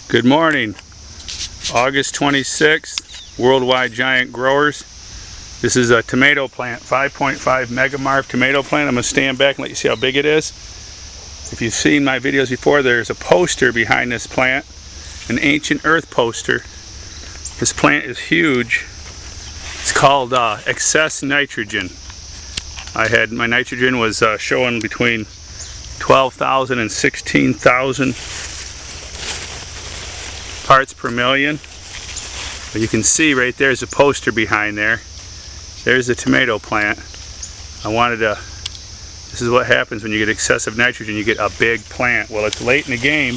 Good morning, August 26th, Worldwide Giant Growers. This is a tomato plant, 5.5 megamarv tomato plant. I'm going to stand back and let you see how big it is. If you've seen my videos before, there's a poster behind this plant, an ancient earth poster. This plant is huge. It's called excess nitrogen. My nitrogen was showing between 12,000 and 16,000 parts per million. But you can see right there's a poster behind there. There's the tomato plant. This is what happens when you get excessive nitrogen, you get a big plant. Well, it's late in the game,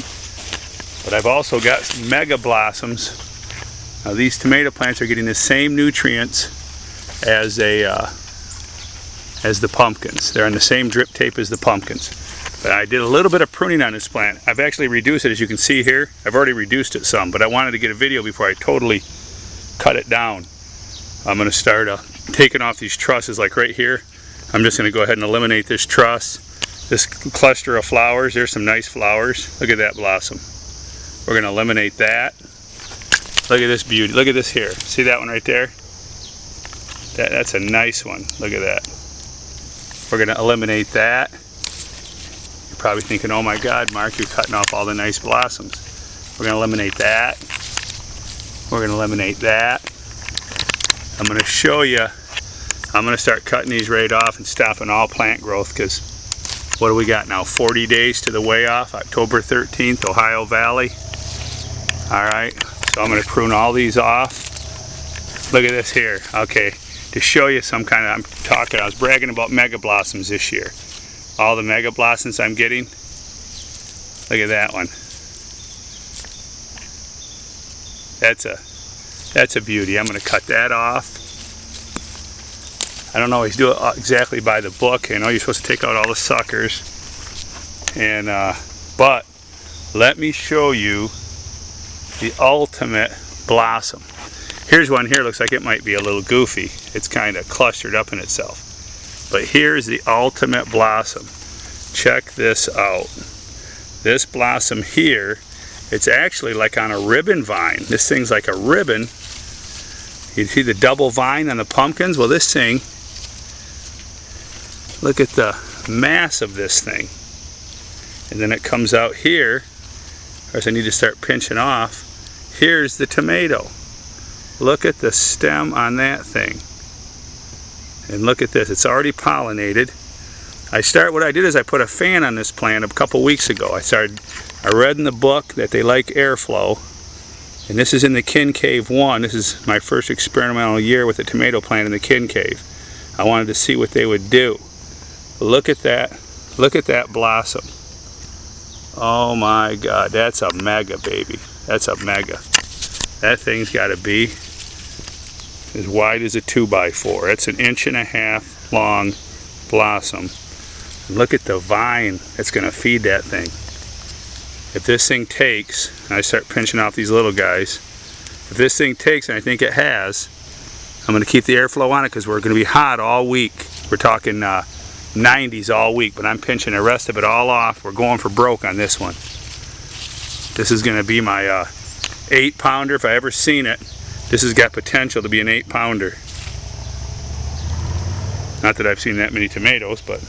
but I've also got some mega blossoms. Now these tomato plants are getting the same nutrients as the pumpkins. They're on the same drip tape as the pumpkins. But I did a little bit of pruning on this plant. I've actually reduced it, as you can see here. I've already reduced it some, but I wanted to get a video before I totally cut it down. I'm going to start taking off these trusses, like right here. I'm just going to go ahead and eliminate this truss, this cluster of flowers. There's some nice flowers. Look at that blossom. We're going to eliminate that. Look at this beauty. Look at this here. See that one right there? That's a nice one. Look at that. We're going to eliminate that. You're probably thinking, oh my God, Mark, you're cutting off all the nice blossoms. We're going to eliminate that. We're going to eliminate that. I'm going to show you. I'm going to start cutting these right off and stopping all plant growth, because what do we got now? 40 days to the way off, October 13th, Ohio Valley. Alright, so I'm going to prune all these off. Look at this here. Okay, to show you some kind of, I was bragging about mega blossoms this year. All the mega blossoms I'm getting. Look at that one. That's a beauty. I'm going to cut that off. I don't always do it exactly by the book. I know you're supposed to take out all the suckers. And but let me show you the ultimate blossom. Here's one here. Looks like it might be a little goofy. It's kind of clustered up in itself. But here's the ultimate blossom. Check this out. This blossom here, it's actually like on a ribbon vine. This thing's like a ribbon. You see the double vine on the pumpkins? Well, this thing, look at the mass of this thing. And then it comes out here. Of course, I need to start pinching off. Here's the tomato. Look at the stem on that thing. And look at this, it's already pollinated. What I did is I put a fan on this plant a couple weeks ago. I read in the book that they like airflow. And this is in the Kin Cave 1. This is my first experimental year with the tomato plant in the Kin Cave. I wanted to see what they would do. Look at that. Look at that blossom. Oh my God, that's a mega, baby. That's a mega. That thing's got to be as wide as a 2x4. It's 1.5 inches long blossom. Look at the vine that's going to feed that thing. If this thing takes, and I start pinching off these little guys, if this thing takes, and I think it has, I'm going to keep the airflow on it because we're going to be hot all week. We're talking 90s all week, but I'm pinching the rest of it all off. We're going for broke on this one. This is going to be my 8-pounder. If I ever seen it, this has got potential to be an 8-pounder. Not that I've seen that many tomatoes, but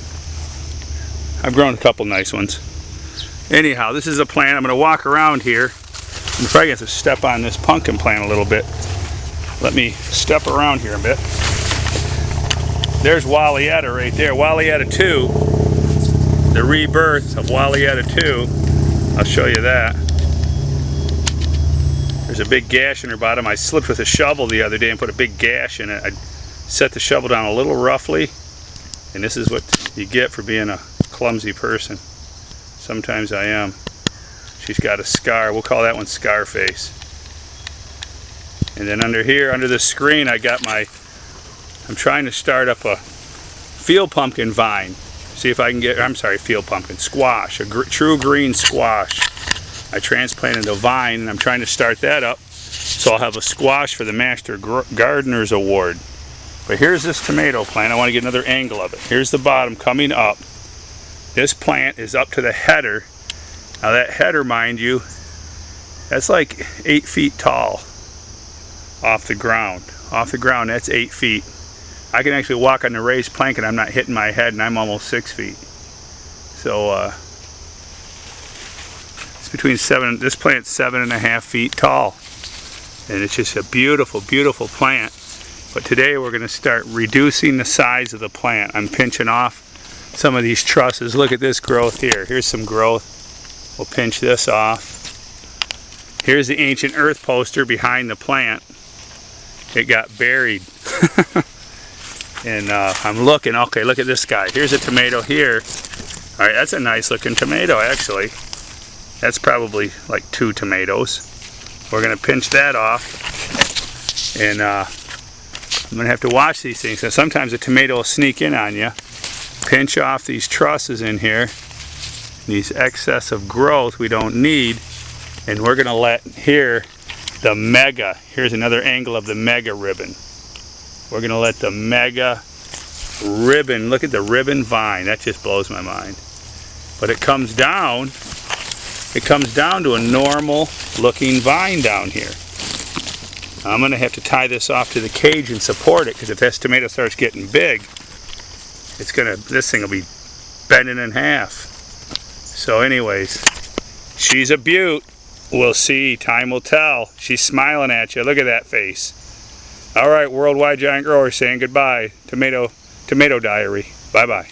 I've grown a couple nice ones. Anyhow, this is a plant. I'm going to walk around here. I'm probably going to have to step on this pumpkin plant a little bit. Let me step around here a bit. There's Walietta right there. Walietta 2. The rebirth of Walietta 2. I'll show you that. There's a big gash in her bottom. I slipped with a shovel the other day and put a big gash in it. I set the shovel down a little roughly. And this is what you get for being a clumsy person. Sometimes I am. She's got a scar. We'll call that one Scarface. And then under here, under the screen, I'm trying to start up a field pumpkin vine. See if I can get, field pumpkin, squash, a true green squash. I transplanted a vine and I'm trying to start that up. So I'll have a squash for the Master Gardener's Award. But here's this tomato plant. I want to get another angle of it. Here's the bottom coming up. This plant is up to the header. Now that header, mind you, That's like 8 feet tall off the ground. Off the ground, that's 8 feet. I can actually walk on the raised plank and I'm not hitting my head, and I'm almost 6 feet. So it's between this plant's 7.5 feet tall. And it's just a beautiful, beautiful plant. But today we're going to start reducing the size of the plant. I'm pinching off some of these trusses. Look at this growth here. Here's some growth. We'll pinch this off. Here's the ancient earth poster behind the plant. It got buried. And I'm looking, okay, look at this guy. Here's a tomato here. All right, that's a nice looking tomato actually. That's probably like 2 tomatoes. We're gonna pinch that off. And I'm gonna have to watch these things. So sometimes a tomato will sneak in on you. Pinch off these trusses in here. These excess of growth we don't need. And we're gonna let here the mega, here's another angle of the mega ribbon. We're gonna let the mega ribbon, look at the ribbon vine, that just blows my mind. But it comes down to a normal looking vine down here. I'm gonna have to tie this off to the cage and support it, because if this tomato starts getting big, this thing will be bending in half. So anyways, she's a beaut. We'll see, time will tell. She's smiling at you, look at that face. All right, Worldwide Giant Grower saying goodbye. Tomato Diary, bye-bye.